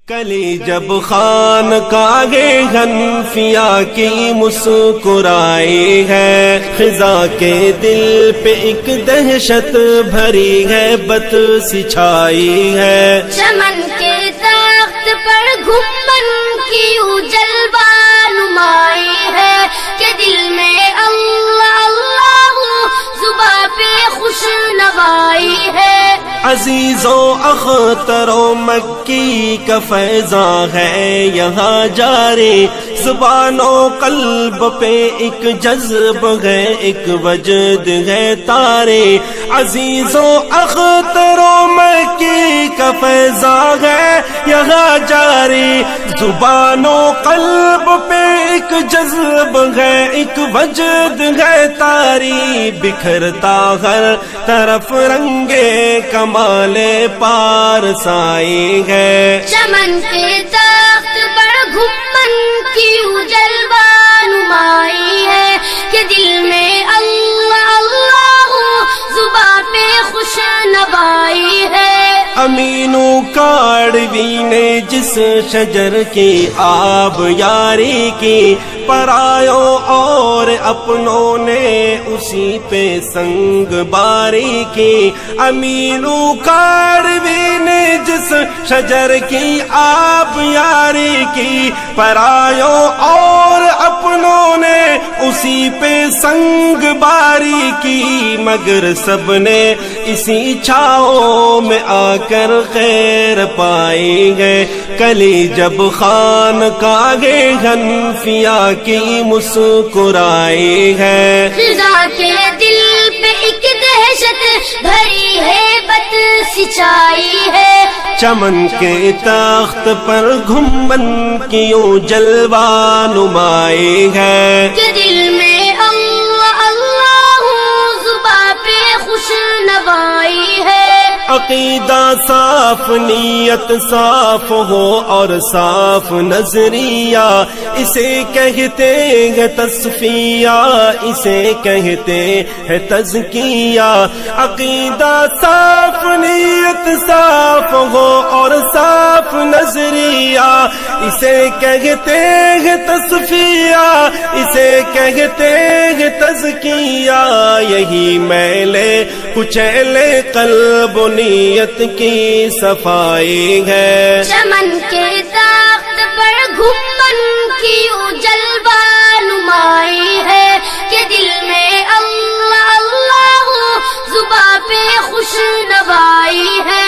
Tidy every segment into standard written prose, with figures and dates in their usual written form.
کلی جب خانقاہ حنفیہ کی مسکرائی ہے، خزاں کے دل پہ ایک دہشت بھری ہے، بت سی چھائی ہے۔ چمن کے درخت پر گھمن کی جلوہ نمائی ہے کہ دل میں اللہ اللہ زباں پہ خوش نوائی ہے۔ عزیزوں اختروں مکی کا فیضاں ہے یہاں جاری، زبان و قلب پہ ایک جذب ہے، ایک وجد ہے طاری۔ عزیزوں اختروں مکی کا فیضاں ہے یہاں جاری، زبان و قلب پہ ایک جذب ہے، ایک وجد ہے طاری۔ بکھرتا ہر طرف رنگے کمال پارسائی ہے۔ چمن کے درخت پر گھمن کی جلوہ نمائی ہے کہ دل میں اللہ اللہ زباں پہ خوش نوائی ہے۔ امینو کاڑوی نے جس شجر کی آب یاری کی، پرایوں اور اپنوں نے اسی پہ سنگ باری کی۔ امینو کاڑوی نے جس شجر کی آب یاری کی، پرایوں اور اپنوں نے اسی پہ سنگ باری کی۔ مگر سب نے اسی چھاؤں میں آ کر خیر پائی ہے۔ کلی جب خانقاہ حنفیہ کی مسکرائی ہے، خزاں کے دل پہ ایک دہشت بھری ہے، بت سی چھائی ہے۔ چمن کے تخت پر گھمن کی جلوہ نمائی ہے کہ دل میں اللہ اللہ زباں پہ خوش نوائی ہے۔ عقیدہ صاف، نیت صاف ہو اور صاف نظریہ، اسے کہتے ہیں تصفیہ، اسے کہتے ہیں تزکیہ۔ عقیدہ صاف، نیت صاف ہو اور صاف نظریہ، اسے کہتے ہیں تصفیہ، اسے کہتے ہیں تزکیہ۔ یہی میلے کچیلے قلب و نیت کی صفائی ہے۔ چمن کے درخت پر گھمن کی جلوہ نمائی ہے کہ دل میں اللہ اللہ زباں پہ خوش نوائی ہے۔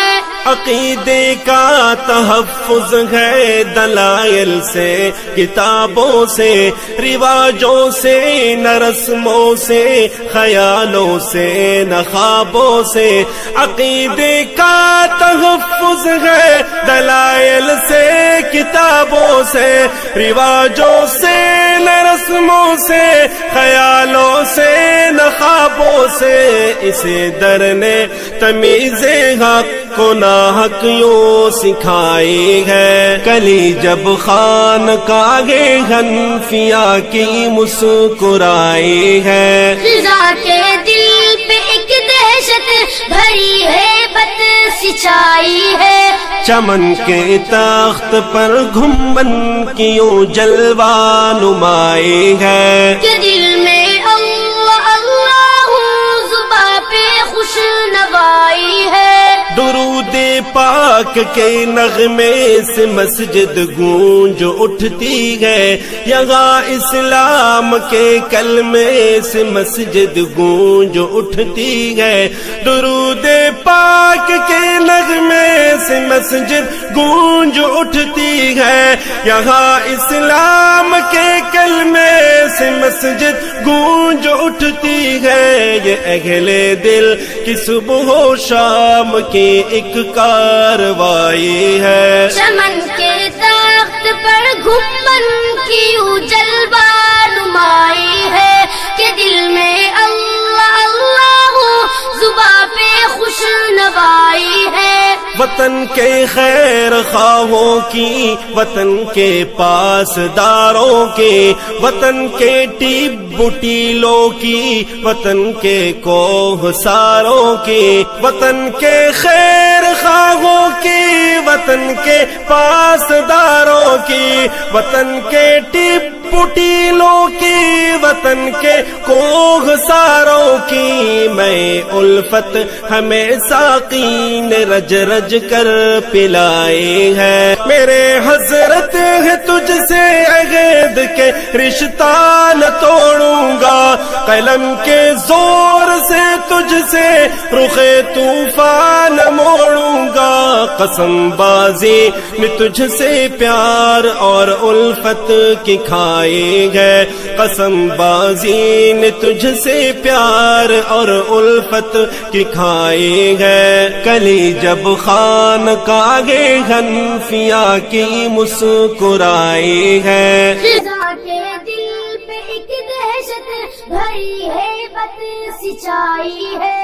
عقیدے کا تحفظ ہے دلائل سے، کتابوں سے، رواجوں سے، نہ رسموں سے، خیالوں سے، نہ خوابوں سے۔ عقیدے کا تحفظ ہے دلائل سے، کتابوں سے، رواجوں سے، نہ رسموں سے، خیالوں سے، نہ خوابوں سے۔ اسے در نے تمیز حق کو ناحق یوں سکھائی ہے۔ کلی جب خانقاہ حنفیہ کی مسکرائی ہے، خزاں کے دل پہ ایک دہشت بھری ہے، بت سی چھائی ہے۔ چمن کے تخت پر گھمن کی جلوہ نمائی ہے کہ دل میں اللہ اللہ زباں پہ خوش نوائی ہے۔ درود پاک کے نغمے سے مسجد گونج اٹھتی ہے، یہاں اسلام کے کلمے سے مسجد گونج اٹھتی ہے۔ درود پاک کے نغمے سے مسجد گونج اٹھتی ہے، یہاں اسلام کے کلمے سے مسجد گونج اٹھتی ہے۔ یہ اہل دل کی صبح و شام کی ایک کاروائی ہے۔ چمن کے درخت پر گھمن کی جلوہ نمائی ہے کہ دل میں اللہ اللہ زباں پہ خوش نوائی ہے۔ وطن کے خیر خواہوں کی، وطن کے پاسداروں کی، وطن کے ٹیب ٹیلوں کی، وطن کے کوہ ساروں کی، وطن کے خیر خیر خواہوں کی، وطن کے پاسداروں کی، وطن کے ٹپ ٹیلوں کی، وطن کے کوہ ساروں کی، میں الفت ہمیں ساقی نے رج رج کر پلائی ہے۔ میرے حضرت ہے تجھ سے عہد کے رشتہ نہ توڑوں گا، قلم کے زور سے تجھ سے رخ طوفان موڑوں گا، قسم بازی میں تجھ سے پیار اور الفت کی کھائی ہے، قسم بازی نے تجھ سے پیار اور الفت کی کھائی ہے۔ کلی جب خانقاہ حنفیہ کی مسکرائی ہے، خدا کے دل پہ ایک دہشت بھری ہے، بت سچائی ہے۔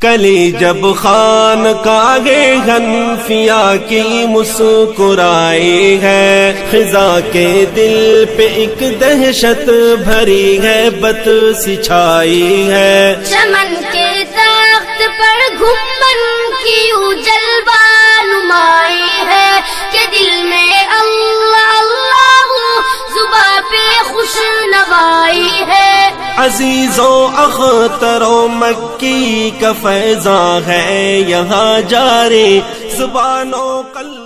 کلی جب خانقاہ حنفیہ کی مسکرائی ہے، خزاں کے دل پہ ایک دہشت بھری ہے، بت سچائی ہے۔ چمن کے درخت پر گھمن کی جلوہ نمائی ہے، کہ دل میں اللہ اللہ زباں پہ خوش نوائی ہے۔ عزیزوں اختر و مکی کا فیضاں ہے یہاں جاری، زبان و قلب